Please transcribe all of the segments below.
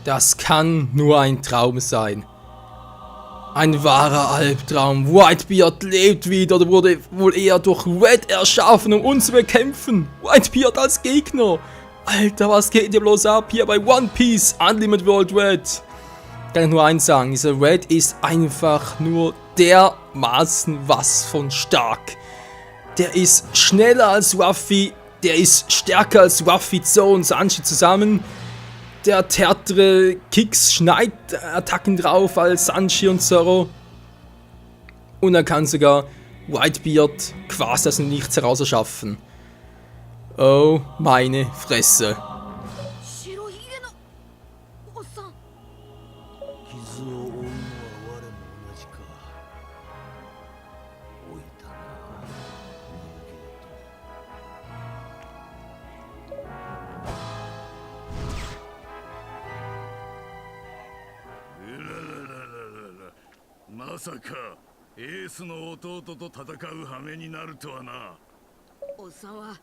Das kann nur ein Traum sein. Ein wahrer Albtraum. Whitebeard lebt wieder oder wurde wohl eher durch Red erschaffen, um uns zu bekämpfen. Whitebeard als Gegner. Alter, was geht dir bloß ab hier bei One Piece Unlimited World Red? Kann ich nur eins sagen, dieser Red ist einfach nur dermaßen was von stark. Der ist schneller als Ruffy, der ist stärker als Ruffy, Zoro und Sanji zusammen. Der hat härtere Kicks, Schneid-Attacken drauf als Sanji und Zoro. Und er kann sogar Whitebeard quasi aus dem Nichts heraus erschaffen. Oh, meine Fresse.まさかエースの弟と戦う羽目になるとはな。おっさんは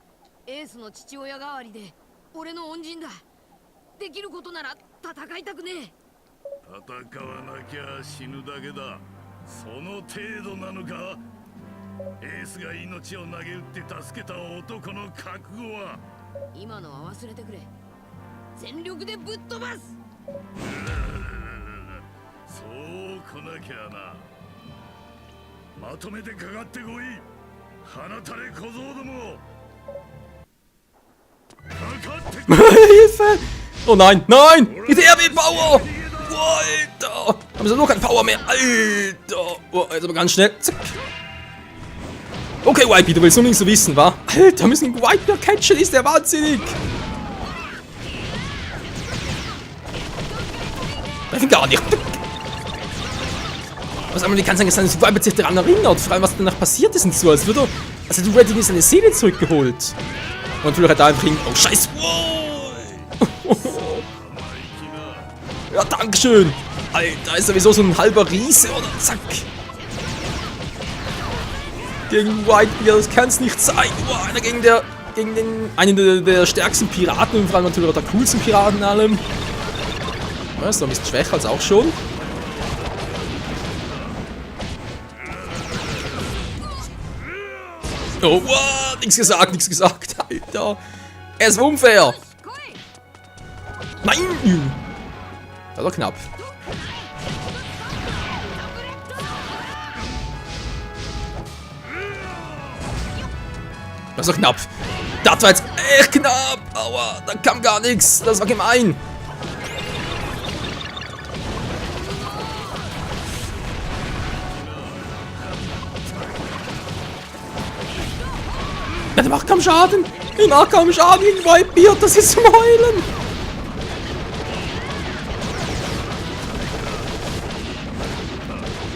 エースの父親代わりで俺の恩人だ。できることなら戦いたくねえ。戦わなきゃ死ぬだけだ。その程度なのか。エースが命を投げ打って助けた男の覚悟は。今のは忘れてくれ。全力でぶっ飛ばす。そう来なきゃな。まとめてかかってこい。放たれ小僧ども。かかってこい。Hilfe! Oh nein, nein! Die RB-Power! Alter! Haben sie nur kein Power mehr? Alter! Oh, jetzt aber ganz schnell. Zack. Okay, Whitebeard, du willst nur nicht so wissen, wa? Alter, müssen den Whitebeard catchen, ist der wahnsinnig! Treffen gar nicht. Was aber nicht kann sagen, dass sein Whitebeard sich daran erinnert, vor allem was danach passiert ist und so, als würde er. Also du Red in seine Seele zurückgeholt. Und natürlich hat er einfach hin. Oh scheiße! Wow. Ja, dankeschön! Alter, ist sowieso so ein halber Riese, oder? Zack! Gegen Whitebeard, das kann's nicht sein! Wow, einer gegen einen der stärksten Piraten und vor allem natürlich auch der coolsten Piraten in allem. Ja, ist noch ein bisschen schwächer als auch schon. Oh, wow, nichts gesagt, Alter. Er ist unfair. Nein! Das war knapp. Das war knapp. Das war jetzt echt knapp. Aua, da kam gar nichts. Das war gemein. Ja, der macht kaum Schaden. Ich mache kaum Schaden gegen Whitebeard. Das ist zum Heulen.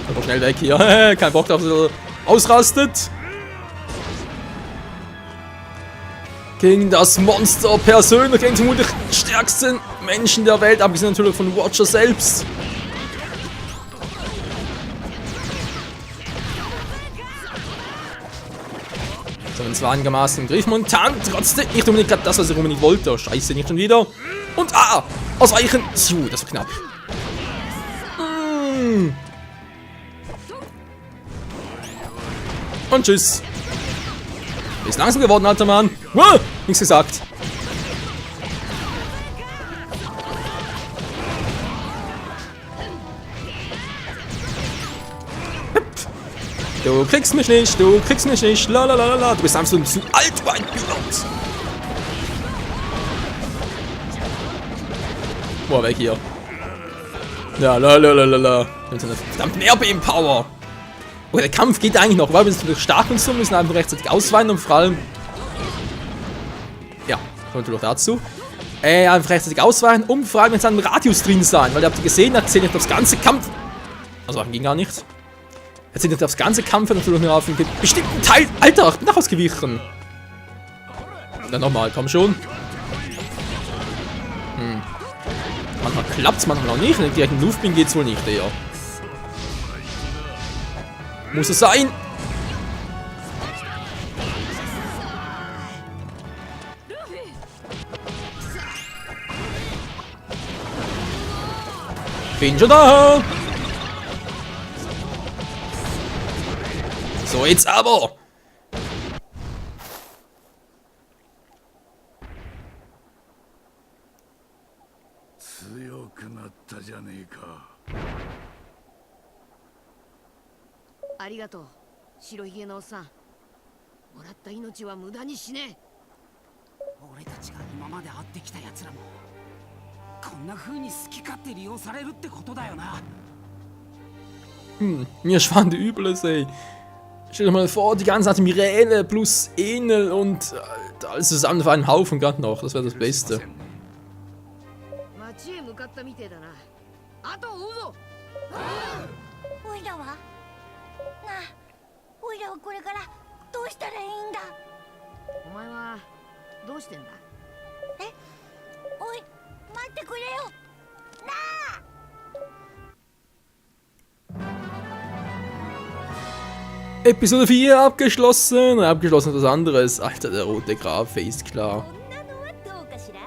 Aber schnell weg hier. Kein Bock drauf, dass er ausrastet. Gegen das Monster persönlich. Gegen vermutlich den stärksten Menschen der Welt. Abgesehen natürlich von Roger selbst. So, wenn es war einigermaßen im Griff. Momentan trotzdem nicht unbedingt gerade das, was er unbedingt wollte. Oh, scheiße, nicht schon wieder. Und ausweichen. So, das war knapp. Und tschüss. Ist langsam geworden, alter Mann. Nichts gesagt. Du kriegst mich nicht, lalalala. Du bist einfach so zu alt, Whitebeard. Boah, weg hier. Ja, lalalala. Mit seiner verdammten RB-Power. Okay, der Kampf geht eigentlich noch, weil wir sind stark und so, müssen einfach rechtzeitig ausweichen und vor allem. Ja, kommt natürlich dazu. Einfach rechtzeitig ausweichen und vor allem mit seinem Radius drin sein, weil ihr habt gesehen, er zählt nicht aufs ganze Kampf. Also, ging gar nicht. Er zählt nicht aufs ganze Kampf, natürlich nur auf einen bestimmten Teil. Alter, ich bin nach ausgewichen. Dann nochmal, komm schon. Manchmal klappt's, manchmal auch nicht. In der direkten Luftbahn geht's wohl nicht, eher. Muss es sein? Bin schon da! So, jetzt aber!ありがとう白ひげのおっさんもらった命は無駄にしねえ俺たちが今まで会ってきた奴らもこんな風に好き勝手利用されるってことだよな。 Mir schwand Übles, ey. Stell dir mal vor, die ganze Zeit Mirene plus Enel und alles zusammen auf einen Haufen gerade noch. Das wäre das Beste. 町へ向かったみてえだなあと追うぞおいらはなあおいらはこれからどうしたらいいんだお前はどうしてんだえおい待ってくれよなあ Episode 4 abgeschlossen. Abgeschlossen etwas anderes. Alter, der rote Graf ist klar. こんなのはどうかしら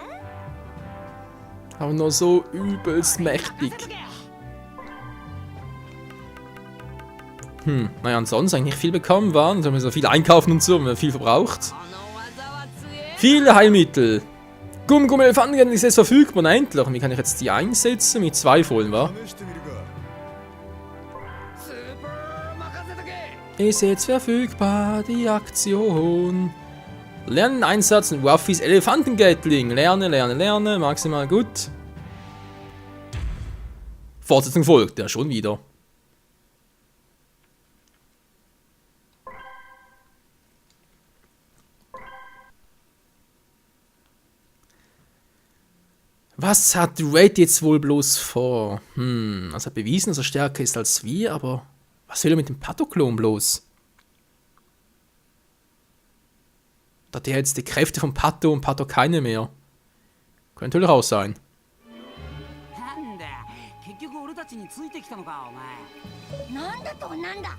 Aber nur so übelst mächtig. Naja, ansonsten eigentlich viel bekommen waren. Haben wir so viel einkaufen und so, haben wir viel verbraucht. この技は強え Viele Heilmittel. Gumm-Elefanten ist jetzt verfügbar, na, endlich. Und wie kann ich jetzt die einsetzen? Mit 2 vollen, wa? スーパー任せとけ Ist jetzt verfügbar, die Aktion. Lernen, einsetzen, Waffis, Elefantengatling. Lerne, maximal gut. Fortsetzung folgt, ja schon wieder. Was hat Red jetzt wohl bloß vor? Also hat bewiesen, dass er stärker ist als wir, aber was will er mit dem Pathoklon bloß? Da hat er jetzt die Kräfte von Patho und Patho keine mehr. Könnte natürlich auch sein. なんだ結局俺たちについてきたのかお前。なんだとなんだ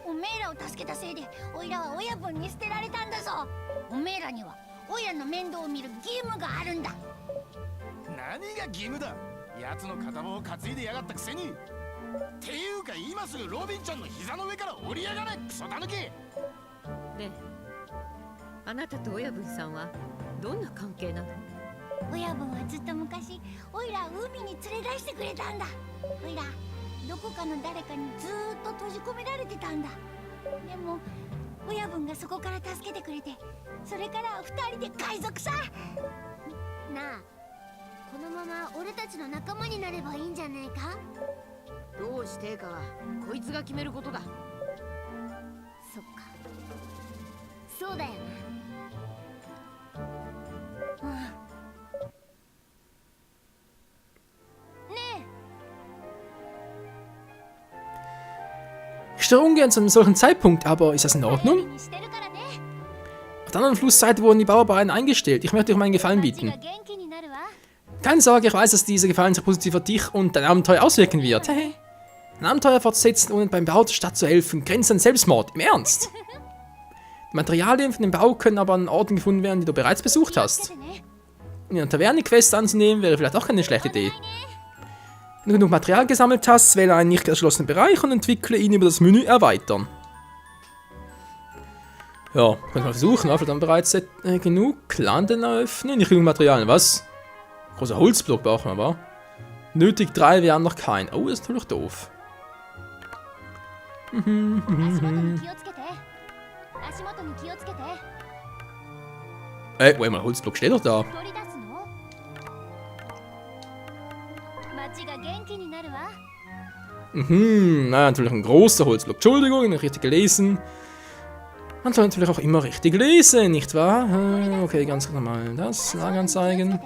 おめえらを助けたせいでおいらは親分に捨てられたんだぞおめえらにはおいらの面倒を見る義務があるんだ何が義務だ奴の片棒を担いでやがったくせにっていうか今すぐロビンちゃんの膝の上から降りやがれクソタヌキねえあなたと親分さんはどんな関係なの親分はずっと昔おいらを海に連れ出してくれたんだおいらどこかの誰かにずーっと閉じ込められてたんだでも親分がそこから助けてくれてそれから二人で海賊さなあこのまま俺たちの仲間になればいいんじゃねえかどうしてかはこいつが決めることだそっかそうだよなうんね Ich störe ungern zu einem solchen Zeitpunkt, aber ist das in え Ordnung? にしてるからね Auf der anderen Flussseite wurden die Bauarbeiten eingestellt. Ich möchte euch meinen Gefallen 町が bieten. 元気になるわ Keine Sorge, ich weiß, dass dieser Gefallen sich positiv auf dich und dein Abenteuer auswirken wird. Hey. Ein Abenteuer fortsetzen, ohne beim Bau der Stadt zu helfen, grenzt an Selbstmord. Im Ernst? Die Materialien für den Bau können aber an Orten gefunden werden, die du bereits besucht 気をつ hast. けてね In einer Taverne Quest anzunehmen, wäre vielleicht auch keine schlechte Idee. Wenn du genug Material gesammelt hast, wähle einen nicht erschlossenen Bereich und entwickle ihn über das Menü erweitern. Ja, können wir mal versuchen, vielleicht dann bereits genug Landen eröffnen. Nicht genug Materialien, was? Großer Holzblock brauchen wir, aber. Nötig 3, wir haben noch keinen. Oh, das ist natürlich doof. 足元に気をつけて足元に気をつけて Wait mal, Holzblock steht doch da. 取り出すの町が元気になるわ Naja, natürlich ein großer Holzblock. Entschuldigung, nicht richtig gelesen. Man soll natürlich auch immer richtig lesen, nicht wahr? Okay, ganz normal. Das, Lageranzeigen.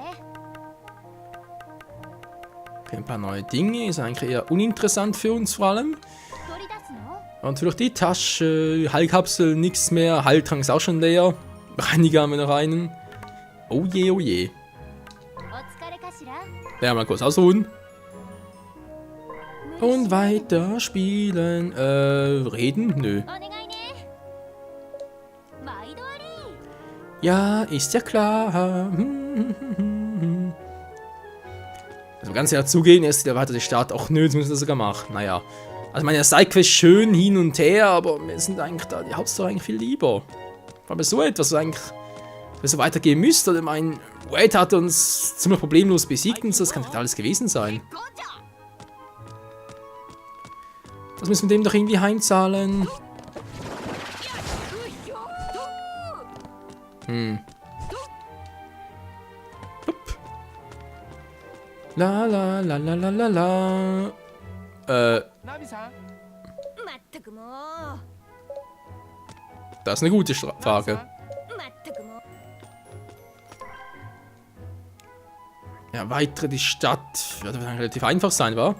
Okay, ein paar neue Dinge. Ist eigentlich eher uninteressant für uns vor allem. 取り出すの Und natürlich die Tasche, Heilkapsel, nichts mehr. Heiltrank ist auch schon leer. Reiniger haben wir noch einen. Oh je, oh je. お疲れかしら Ja, mal kurz ausruhen. Und weiter spielen. Reden? Nö. お願いね毎度あり Ja, ist ja klar. Also ganz ehrlich zugeben, erst der weitere Start, auch nö, jetzt müssen wir das sogar machen. Naja. Also meine Sidequest schön hin und her, aber mir sind eigentlich da die Hauptstory eigentlich viel lieber. Weil bei so etwas eigentlich so weitergehen müsste. Oder mein Wade hat uns ziemlich problemlos besiegt und so, das kann nicht alles gewesen sein. Das müssen wir dem doch irgendwie heimzahlen. Hup. La la la la la la la. ナビさん まったくもう Das ist eine gute Frage. まったくもう Ja, weitere die Stadt. Wird dann relativ einfach sein, wa?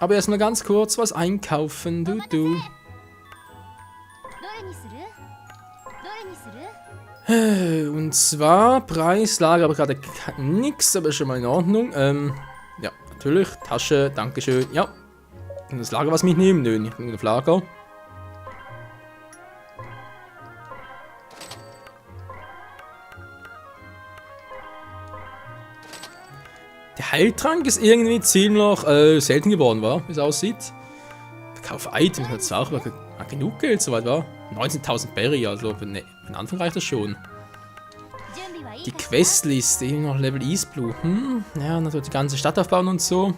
Aber erst mal ganz kurz was einkaufen, du. どれにする？どれにする？ Und zwar Preislage, aber gerade nix, aber schon mal in Ordnung. Ja, natürlich. Tasche, dankeschön. Ja. Und das Lager was mitnehmen? Nö, nicht nur das Lager. Der Heiltrank ist irgendwie ziemlich selten geworden, war, wie es aussieht. Verkauf Items hat zwar auch genug Geld, soweit war. 19.000 Berry, also für den Anfang reicht das schon. 準備はいい Die かしら？ Questliste, eben noch Level East Blue. Ja, natürlich die ganze Stadt aufbauen und so.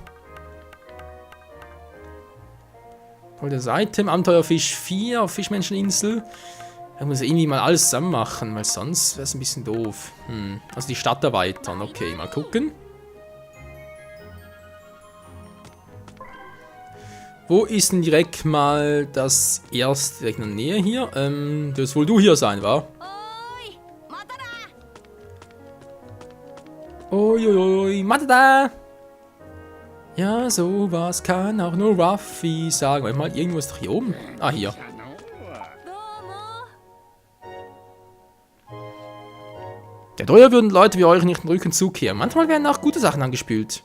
Das Item, Abenteuerfisch 4 auf Fischmenscheninsel. Da muss irgendwie mal alles zusammen machen, weil sonst wäre es ein bisschen doof. Also die Stadt erweitern, okay, mal gucken. Wo ist denn direkt mal das erste direkt in der Nähe hier? Das wird wohl du hier sein, wa? おーい、まただ。 Uiuiui, Mathe da! Ja, sowas kann auch nur Ruffy sagen. Warte mal, irgendwo ist doch hier oben. Ah, hier. どうも。 Der Teuer würden Leute wie euch nicht den Rücken zukehren. Manchmal werden auch gute Sachen angespült.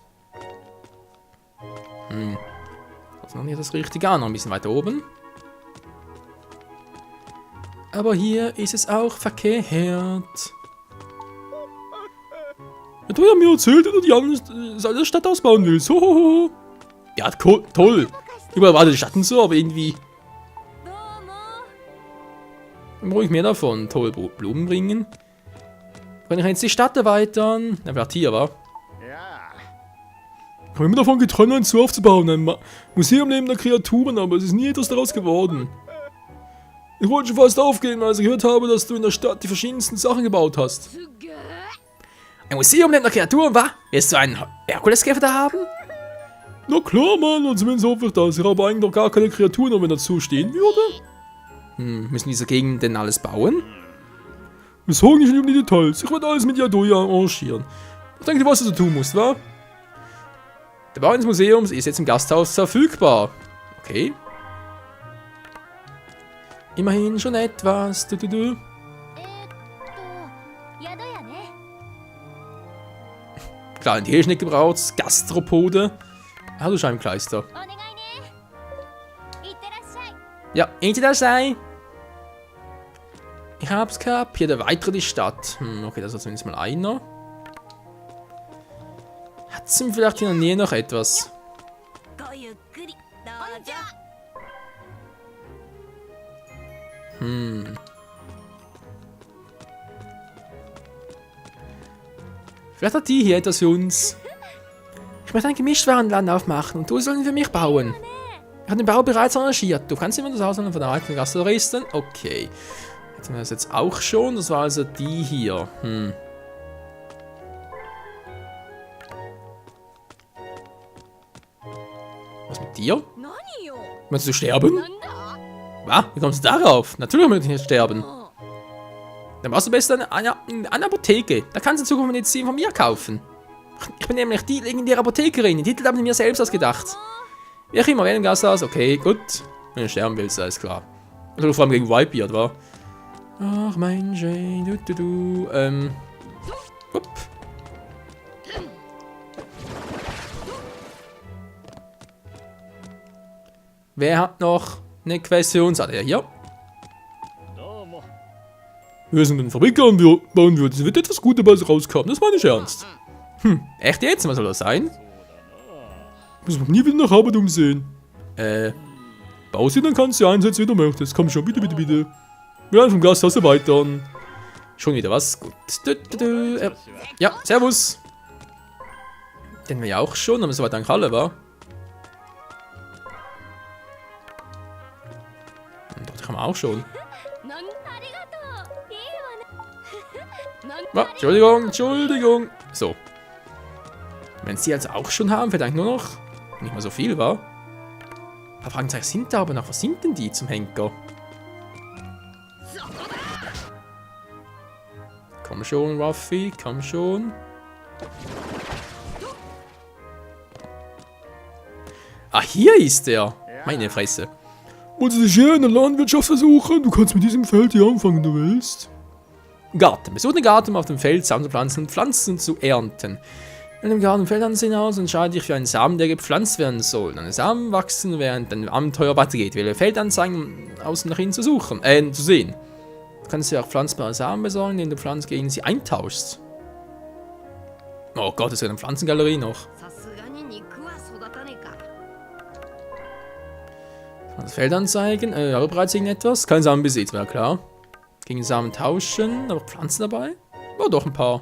Das ist noch nicht das Richtige an, noch ein bisschen weiter oben. Aber hier ist es auch verkehrt. Der Teuer hat mir erzählt, dass die anderen seine Stadt ausbauen will. So. Ja, toll. Überall war die Stadt und so, aber irgendwie. どうも。 Dann brauche ich mehr davon. Toll, Blumen bringen. Kann ich jetzt die Stadt erweitern? Na, vielleicht hier, wa? いや Ich habe immer davon geträumt, ein Zoo aufzubauen. Ein Museum neben der Kreaturen, aber es ist nie etwas daraus geworden. Ich wollte schon fast aufgehen, als ich gehört habe, dass du in der Stadt die verschiedensten Sachen gebaut hast. すっげえ Ein Museum neben der Kreaturen, wa? Willst du einen Herkuleskäfer da haben? Na klar, Mann, und zumindest hoffe ich das. Ich habe eigentlich noch gar keine Kreaturen, wenn dazu stehen würde. Müssen diese Gegend denn alles bauen? Wir sorgen nicht um die Details. Ich werde alles mit Yadoya arrangieren. Ich denke, du weißt, was du tun musst, wa? Der Bau eines Museums ist jetzt im Gasthaus verfügbar. Okay. Immerhin schon etwas. 宿屋ね。 Klar, ein Tierschnitt gebraut, Gastropode. Ah, du Scheibenkleister. お願いね。いってらっしゃい。 Ja, ähnlich das sei. Ich hab's gehabt. Hier der weitere die Stadt. Okay, das ist zumindest mal einer. Hat's ihm vielleicht in der Nähe noch etwas? ごゆっくり。どうぞ。 Vielleicht hat die hier etwas für uns. Ich möchte einen Gemischtwarenladen aufmachen und du sollst ihn für mich bauen. Ich habe den Bau bereits arrangiert. Du kannst immer das Ausland von der alten Gasttouristen. Okay. Jetzt haben wir das jetzt auch schon. Das war also die hier. Was mit dir? 何よ Möchtest du sterben? なんだ Was? Wie kommst du darauf? Natürlich möchte ich nicht sterben. も Dann brauchst du besser eine Apotheke. Da kannst du in Zukunft Medizin von mir kaufen. Ich bin nämlich die legendäre Apothekerin. Den Titel habe ich mir selbst ausgedacht. Wie auch immer, wer im Gasthaus. Okay, gut. Wenn du sterben willst, alles klar. Also vor allem gegen Whitebeard, wa? Ach, mein Jay, Upp. Wer hat noch eine Quest für uns? Ah, der hier. どうも Wir sind eine Fabrik bauen würden. Es wird etwas Gutes dabei rauskommen. Das meine ich ernst. Echt jetzt? Was soll das sein? Muss man nie wieder nach Arbeit umsehen. Bau sie, dann kannst du einsetzen, wie du möchtest. Komm schon, bitte, bitte, bitte. Wir haben vom Gasthaus erweitern. Schon wieder was? Gut. Ja, servus. Den wir ja auch schon, aber soweit eigentlich alle war. Und doch, die haben wir auch schon. Entschuldigung, Entschuldigung. So. Wenn sie also auch schon haben, vielleicht nur noch nicht mal so viel war. Ein paar Fragezeichen sind da, aber nach was sind denn die zum Henker? Komm schon, Ruffy, komm schon. Ah, hier ist er. Meine Fresse. Wolltest du dich hier in der Landwirtschaft versuchen? Du kannst mit diesem Feld hier anfangen, du willst. Garten. Besuch den Garten, um auf dem Feld Samen zu pflanzen und Pflanzen zu ernten. Wenn du im Garten Feld ansehen aus, entscheide dich für einen Samen, der gepflanzt werden soll. Deine Samen wachsen, während dein Abenteuer weitergeht. Wähle Feldanzeigen, um außen nach ihnen zu suchen, zu sehen. Du kannst dir auch pflanzbare Samen besorgen, indem du Pflanzen gegen sie eintauschst. Oh Gott, es ist eine Pflanzengalerie noch. Das Feldanzeigen, habe bereits irgendetwas? Kein Samenbesitz, wäre klar. Gegen Samen tauschen, aber Pflanzen dabei? Oh, doch ein paar.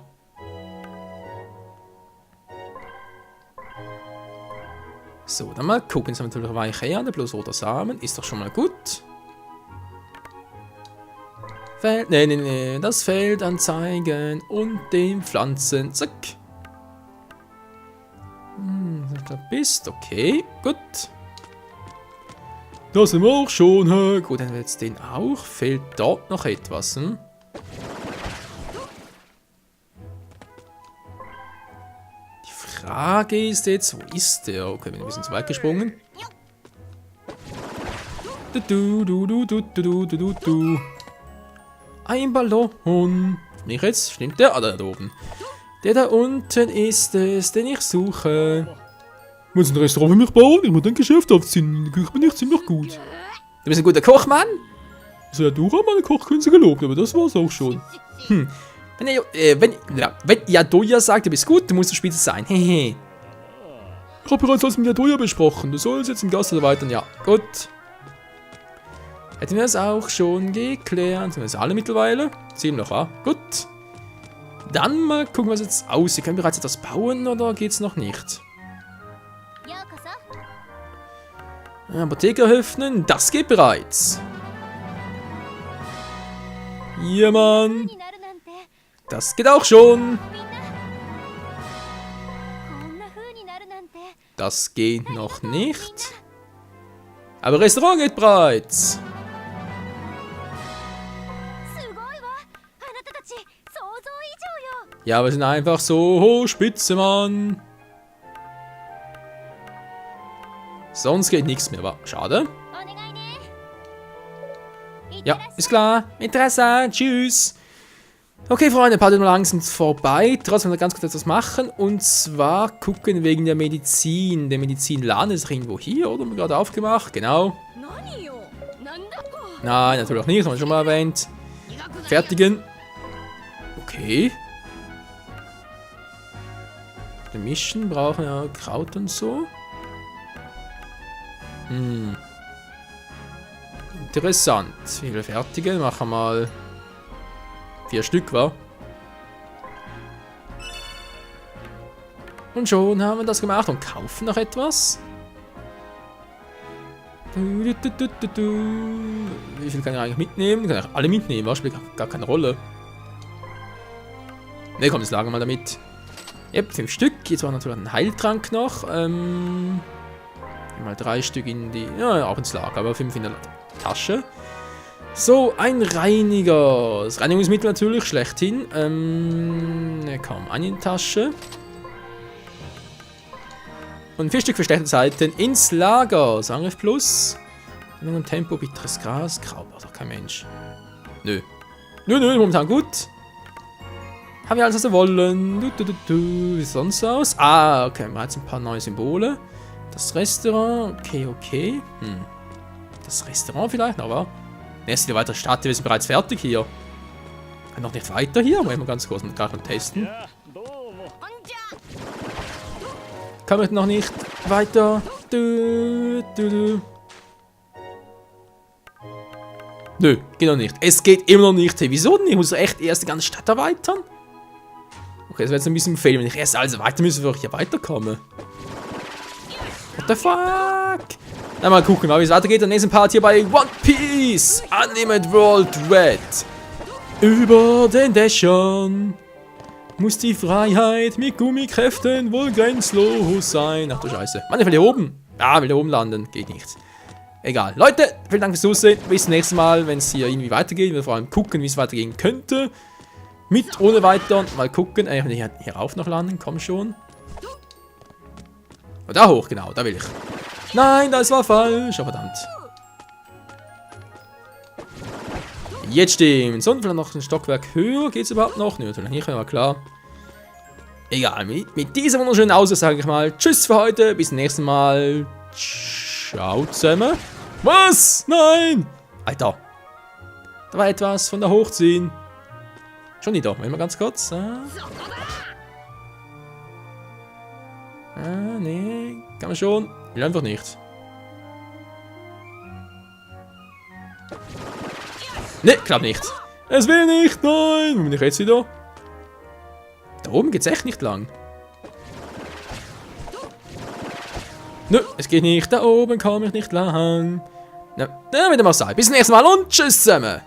So, dann mal gucken. Jetzt haben wir natürlich weiche Erde plus roter Samen. Ist doch schon mal gut. Nee. Das Feld anzeigen und den Pflanzen. Zack. Da bist. Okay, gut. Das sind wir auch schon. Gut, dann wird es den auch. Fehlt dort noch etwas. Hm? Die Frage ist jetzt, wo ist der? Okay, wir sind ein bisschen zu weit gesprungen. Ein Ballon. Nicht jetzt, stimmt der? Ah, da oben. Der da unten ist es, den ich suche. Muss ein Restaurant für mich bauen? Ich muss ein Geschäft aufziehen. Die Küche bin ich ziemlich gut. Du bist ein guter Kochmann? Also ja, du hast meine Kochkünste gelobt, aber das war's auch schon. Wenn Yadoya sagt, du bist gut, dann musst du Spitze sein. Hehe. Ich habe bereits alles mit Yadoya besprochen. Du sollst jetzt im Gast erweitern. Ja, gut. Hätten wir das auch schon geklärt. Sind wir das alle mittlerweile? 7 noch, ah. Gut. Dann mal gucken, was jetzt aussieht. Können wir bereits etwas bauen oder geht's noch nicht? Apotheke öffnen, das geht bereits. Ja, Mann. Das geht auch schon. Das geht noch nicht. Aber Restaurant geht bereits. Ja, wir sind einfach so spitze, Mann. Sonst geht nichts mehr, war schade. Ja, ist klar. Interesse, tschüss. Okay, Freunde, ein paar Mal langsam vorbei. Trotzdem noch ganz kurz etwas machen. Und zwar gucken wegen der Medizin. Der Medizinladen ist irgendwo hier, oder? Haben wir gerade aufgemacht, genau. Nein, natürlich auch nicht, haben wir schon mal erwähnt. Fertigen. Okay. Wir mischen, brauchen ja Kraut und so. Interessant. Wie viele fertige? Machen wir mal 4 Stück, wa? Und schon haben wir das gemacht und kaufen noch etwas. Wie viel kann ich eigentlich mitnehmen? Kann ich alle mitnehmen, was? Spielt gar keine Rolle. Ne, komm, das lagern wir mal damit. Yep, 5 Stück. Jetzt war natürlich ein Heiltrank noch. Mal 3 Stück in die... Ja, auch ins Lager, aber 5 in der Tasche. So, ein Reiniger. Das Reinigungsmittel natürlich schlechthin. Komm, eine in die Tasche. Und 4 Stück verstärkte Seiten ins Lager. Angriff plus. Und Tempo, bitteres Gras. Kraut braucht doch kein Mensch. Nö. Nö, momentan gut. Haben wir alles, was wir wollen. Wie sieht sonst aus? Ah, okay, wir haben jetzt ein paar neue Symbole. Das Restaurant, okay. Das Restaurant vielleicht noch, wa? Nächste weitere Stadt, wir sind bereits fertig hier. Noch nicht weiter hier, wollen wir ganz kurz gerade testen. Kann ich noch nicht weiter? Nö, geht noch nicht. Es geht immer noch nicht. Hey, wieso denn? Ich muss echt erst die ganze Stadt erweitern? Okay, das wäre jetzt ein bisschen fail. Wenn ich erst alles weiter müssen, wir hier weiterkommen. What the fuck? Na, mal gucken, wie es weitergeht. Der nächsten Part hier bei One Piece Unlimited World Red. Über den Dächern muss die Freiheit mit Gummikräften wohl grenzlos sein. Ach du Scheiße. Mann, ich will hier oben. Ah, will hier oben landen. Geht nicht. Egal. Leute, vielen Dank fürs Zusehen. Bis zum nächsten Mal, wenn es hier irgendwie weitergeht. Wir werden vor allem gucken, wie es weitergehen könnte. Mit, ohne weiter. Mal gucken. Ich will hier rauf noch landen. Komm schon. Oh, da hoch, genau. Da will ich. Nein, das war falsch. Oh, verdammt. Jetzt stimmt's. Und vielleicht noch ein Stockwerk höher. Geht's überhaupt noch? Nö, hier können wir klar. Egal. Mit dieser wunderschönen Aussicht sage ich mal tschüss für heute. Bis zum nächsten Mal. Ciao zusammen. Was? Nein! Alter. Da war etwas von da hochziehen. Schon nicht da. Mal ganz kurz. Nee. Kann man schon. Will einfach nicht. Ne, klappt nicht. Es will nicht. Nein. Wo bin ich jetzt wieder? Da oben geht's echt nicht lang. Nö, es geht nicht. Da oben komme ich nicht lang. Na, wieder mal sein. Bis zum nächsten Mal und tschüss zusammen.